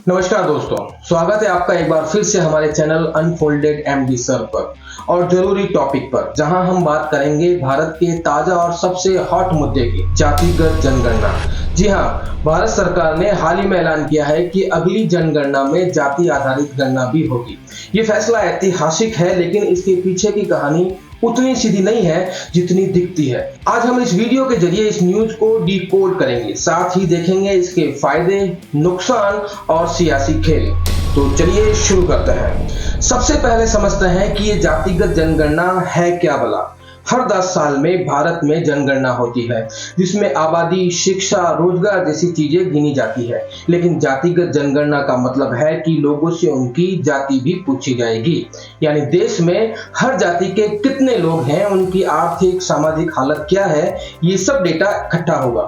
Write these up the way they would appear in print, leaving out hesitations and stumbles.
नमस्कार दोस्तों, स्वागत है आपका एक बार फिर से हमारे चैनल अनफोल्डेड एमडी सर पर और जरूरी टॉपिक पर, जहां हम बात करेंगे भारत के ताजा और सबसे हॉट मुद्दे की, जातिगत जनगणना। जी हां, भारत सरकार ने हाल ही में ऐलान किया है कि अगली जनगणना में जाति आधारित गणना भी होगी। ये फैसला ऐतिहासिक है, लेकिन इसके पीछे की कहानी उतनी सीधी नहीं है जितनी दिखती है। आज हम इस वीडियो के जरिए इस न्यूज को डिकोड करेंगे, साथ ही देखेंगे इसके फायदे, नुकसान और सियासी खेल। तो चलिए शुरू करते हैं। सबसे पहले समझते हैं कि ये जातिगत जनगणना है क्या भला। हर 10 साल में भारत में जनगणना होती है, जिसमें आबादी, शिक्षा, रोजगार जैसी चीजें गिनी जाती है। लेकिन जातिगत जनगणना का मतलब है कि लोगों से उनकी जाति भी पूछी जाएगी, यानी देश में हर जाति के कितने लोग हैं, उनकी आर्थिक सामाजिक हालत क्या है, ये सब डेटा इकट्ठा होगा।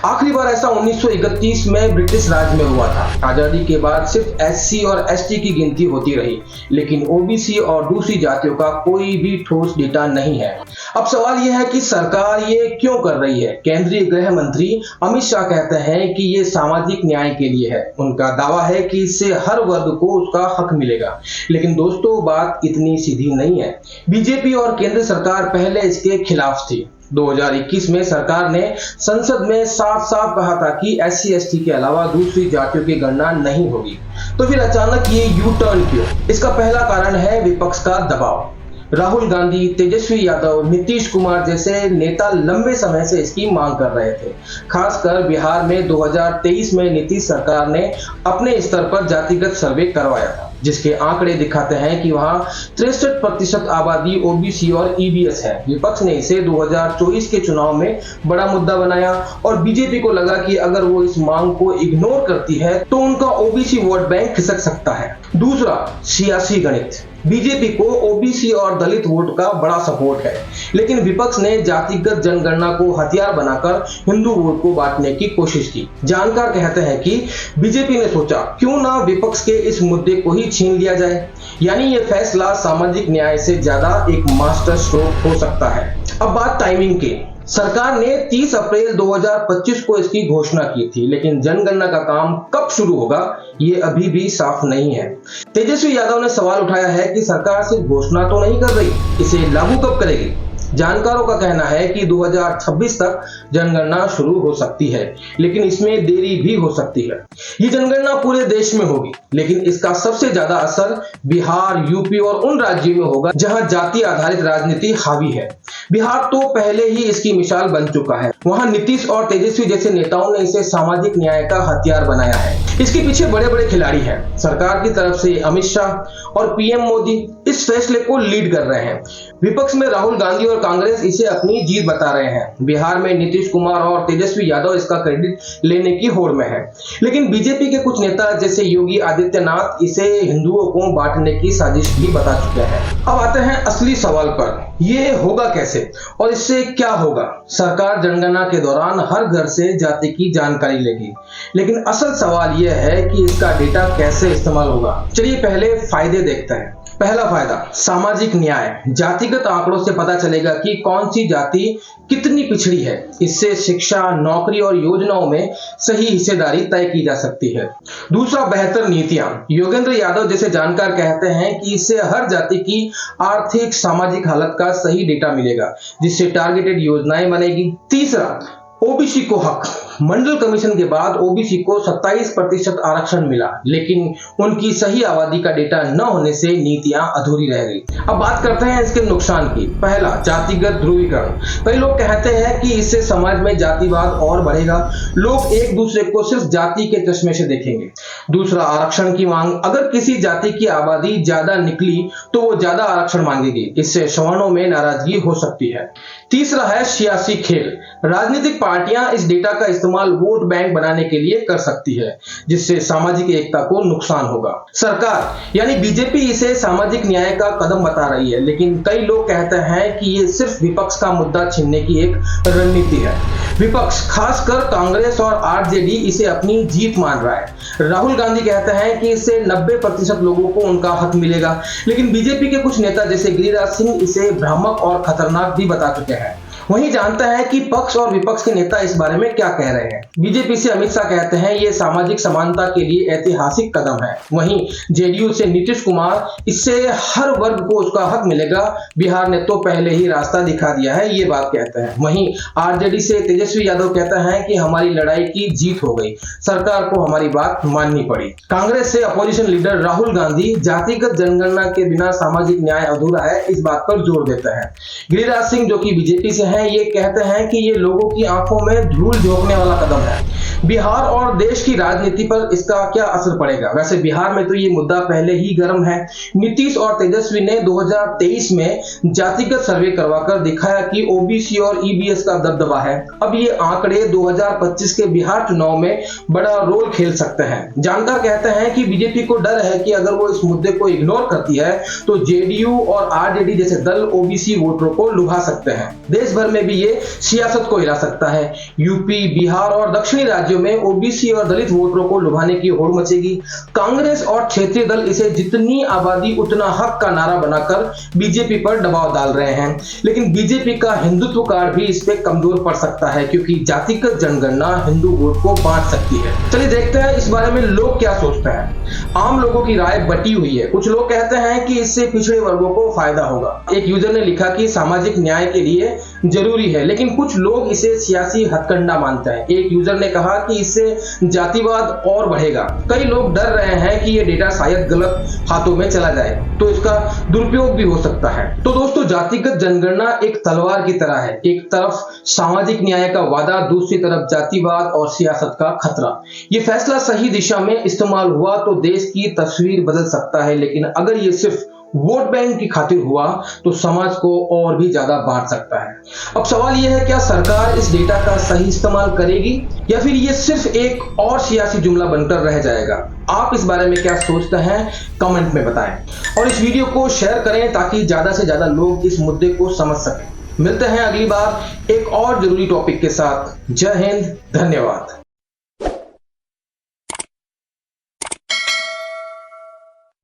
आखिरी बार ऐसा 1931 में ब्रिटिश राज में हुआ था। आजादी के बाद सिर्फ SC और ST की गिनती होती रही, लेकिन OBC और दूसरी जातियों का कोई भी ठोस डेटा नहीं है। अब सवाल यह है कि सरकार ये क्यों कर रही है। केंद्रीय गृह मंत्री अमित शाह कहते हैं कि ये सामाजिक न्याय के लिए है। उनका दावा है कि इससे हर वर्ग को उसका हक मिलेगा। लेकिन दोस्तों, बात इतनी सीधी नहीं है। बीजेपी और केंद्र सरकार पहले इसके खिलाफ थी। 2021 में सरकार ने संसद में साफ साफ कहा था कि SC ST के अलावा दूसरी जातियों की गणना नहीं होगी। तो फिर अचानक ये यू टर्न क्यों? इसका पहला कारण है विपक्ष का दबाव। राहुल गांधी, तेजस्वी यादव, नीतीश कुमार जैसे नेता लंबे समय से इसकी मांग कर रहे थे। खासकर बिहार में 2023 में नीतीश सरकार ने अपने स्तर पर जातिगत सर्वे करवाया था, जिसके आंकड़े दिखाते हैं कि वहां 63% आबादी OBC और EBS है। विपक्ष ने इसे 2024 के चुनाव में बड़ा मुद्दा बनाया और बीजेपी को लगा कि अगर वो इस मांग को इग्नोर करती है तो उनका OBC वोट बैंक खिसक सकता है। दूसरा, सियासी गणित। बीजेपी को OBC और दलित वोट का बड़ा सपोर्ट है, लेकिन विपक्ष ने जातिगत जनगणना को हथियार बनाकर हिंदू वोट को बांटने की कोशिश की। जानकार कहते हैं कि बीजेपी ने सोचा, क्यों ना विपक्ष के इस मुद्दे को ही छीन लिया जाए। यानी ये फैसला सामाजिक न्याय से ज्यादा एक मास्टर स्ट्रोक हो सकता है। अब बात टाइमिंग की। सरकार ने 30 अप्रैल 2025 को इसकी घोषणा की थी, लेकिन जनगणना का काम कब शुरू होगा ये अभी भी साफ नहीं है। तेजस्वी यादव ने सवाल उठाया है कि सरकार सिर्फ घोषणा तो नहीं कर रही, इसे लागू कब करेगी। जानकारों का कहना है कि 2026 तक जनगणना शुरू हो सकती है, लेकिन इसमें देरी भी हो सकती है। ये जनगणना पूरे देश में होगी, लेकिन इसका सबसे ज्यादा असर बिहार, यूपी और उन राज्यों में होगा जहां जाति आधारित राजनीति हावी है। बिहार तो पहले ही इसकी मिसाल बन चुका है। वहां नीतीश और तेजस्वी जैसे नेताओं ने इसे सामाजिक न्याय का हथियार बनाया है। इसके पीछे बड़े बड़े खिलाड़ी हैं। सरकार की तरफ से अमित शाह और PM मोदी इस फैसले को लीड कर रहे हैं। विपक्ष में राहुल गांधी और कांग्रेस इसे अपनी जीत बता रहे हैं। बिहार में नीतीश कुमार और तेजस्वी यादव इसका क्रेडिट लेने की होड़ में है। लेकिन बीजेपी के कुछ नेता जैसे योगी आदित्यनाथ इसे हिंदुओं को बांटने की साजिश भी बता चुके हैं। अब आते हैं असली सवाल पर, ये होगा कैसे और इससे क्या होगा। सरकार जनगणना के दौरान हर घर से जाति की जानकारी लेगी, लेकिन असल सवाल यह है कि इसका डेटा कैसे इस्तेमाल होगा। चलिए पहले फायदे देखते हैं। पहला फायदा, सामाजिक न्याय। जातिगत आंकड़ों से पता चलेगा कि कौन सी जाति कितनी पिछड़ी है। इससे शिक्षा, नौकरी और योजनाओं में सही हिस्सेदारी तय की जा सकती है। दूसरा, बेहतर नीतियां। योगेंद्र यादव जैसे जानकार कहते हैं कि इससे हर जाति की आर्थिक सामाजिक हालत का सही डेटा मिलेगा, जिससे टारगेटेड योजनाएं बनेगी। तीसरा, OBC को हक। मंडल कमीशन के बाद OBC को 27% आरक्षण मिला, लेकिन उनकी सही आबादी का डेटा न होने से नीतियां अधूरी रह गई। अब बात करते हैं इसके नुकसान की। पहला, जातिगत ध्रुवीकरण। कई लोग कहते हैं कि इससे समाज में जातिवाद और बढ़ेगा। लोग एक दूसरे को सिर्फ जाति के चश्मे से देखेंगे। दूसरा, आरक्षण की मांग। अगर किसी जाति की आबादी ज्यादा निकली तो वो ज्यादा आरक्षण मांगेगी। इससे सवर्णों में नाराजगी हो सकती है। तीसरा है सियासी खेल। राजनीतिक पार्टियां इस डेटा का इस्तेमाल वोट बैंक बनाने के लिए कर सकती है, जिससे सामाजिक एकता को नुकसान होगा। सरकार यानी बीजेपी इसे सामाजिक न्याय का कदम बता रही है, लेकिन कई लोग कहते हैं कि ये सिर्फ विपक्ष का मुद्दा छीनने की एक रणनीति है। विपक्ष, खासकर कांग्रेस और RJD इसे अपनी जीत मान रहा है। राहुल गांधी कहते हैं कि इससे 90% लोगों को उनका हक मिलेगा, लेकिन बीजेपी के कुछ नेता जैसे गिरिराज सिंह इसे भ्रामक और खतरनाक भी बता चुके हैं। वहीं जानते हैं कि पक्ष और विपक्ष के नेता इस बारे में क्या कह रहे हैं। बीजेपी से अमित शाह कहते हैं ये सामाजिक समानता के लिए ऐतिहासिक कदम है। वहीं जेडीयू से नीतीश कुमार इससे हर वर्ग को उसका हक मिलेगा, बिहार ने तो पहले ही रास्ता दिखा दिया है, ये बात कहते हैं। वहीं आरजेडी से तेजस्वी यादव कहते हैं कि हमारी लड़ाई की जीत हो गई, सरकार को हमारी बात माननी पड़ी। कांग्रेस से अपोजिशन लीडर राहुल गांधी जातिगत जनगणना के बिना सामाजिक न्याय अधूरा है, इस बात पर जोर देते हैं। गिरिराज सिंह जो कि बीजेपी से हैं, ये कहते हैं कि ये लोगों की आंखों में धूल झोंकने वाला कदम है। बिहार और देश की राजनीति पर इसका क्या असर पड़ेगा? वैसे बिहार में तो ये मुद्दा पहले ही गर्म है। नीतीश और तेजस्वी ने 2023 में जातिगत सर्वे करवाकर दिखाया कि ओबीसी और ईबीएस का दबदबा है। अब ये आंकड़े 2025 के बिहार चुनाव में बड़ा रोल खेल सकते हैं। जानकार कहते हैं कि बीजेपी को डर है कि अगर वो इस मुद्दे को इग्नोर करती है तो जेडीयू और आरजेडी जैसे दल ओबीसी वोटरों को लुभा सकते हैं। देश भर में भी ये सियासत को हिला सकता है। यूपी, बिहार और दक्षिणी राज्यों में ओबीसी और दलित वोटरों को लुभाने की होड़ मचेगी। कांग्रेस और क्षेत्रीय दल इसे जितनी आबादी उतना हक का नारा बनाकर बीजेपी पर दबाव डाल रहे हैं। लेकिन बीजेपी का हिंदुत्व कार्ड भी इस पे कमजोर पड़ सकता है, क्योंकि जातिगत जनगणना हिंदू वोट को बांट सकती है। चलिए देखते हैं इस बारे में लोग क्या सोचते हैं। आम लोगों की राय बटी हुई है। कुछ लोग कहते हैं कि इससे पिछड़े वर्गों को फायदा होगा। एक यूजर ने लिखा कि सामाजिक न्याय के लिए जरूरी है, लेकिन कुछ लोग इसे सियासी हथकंडा मानते हैं। एक यूजर ने कहा कि इससे जातिवाद और बढ़ेगा। कई लोग डर रहे हैं कि ये डेटा शायद गलत हाथों में चला जाए तो इसका दुरुपयोग भी हो सकता है। तो दोस्तों, जातिगत जनगणना एक तलवार की तरह है। एक तरफ सामाजिक न्याय का वादा, दूसरी तरफ जातिवाद और सियासत का खतरा। ये फैसला सही दिशा में इस्तेमाल हुआ तो देश की तस्वीर बदल सकता है, लेकिन अगर ये सिर्फ वोट बैंक की खातिर हुआ तो समाज को और भी ज्यादा बांट सकता है। अब सवाल यह है, क्या सरकार इस डेटा का सही इस्तेमाल करेगी या फिर ये सिर्फ एक और सियासी जुमला बनकर रह जाएगा? आप इस बारे में क्या सोचते हैं, कमेंट में बताएं और इस वीडियो को शेयर करें ताकि ज्यादा से ज्यादा लोग इस मुद्दे को समझ सकें। मिलते हैं अगली बार एक और जरूरी टॉपिक के साथ। जय हिंद, धन्यवाद।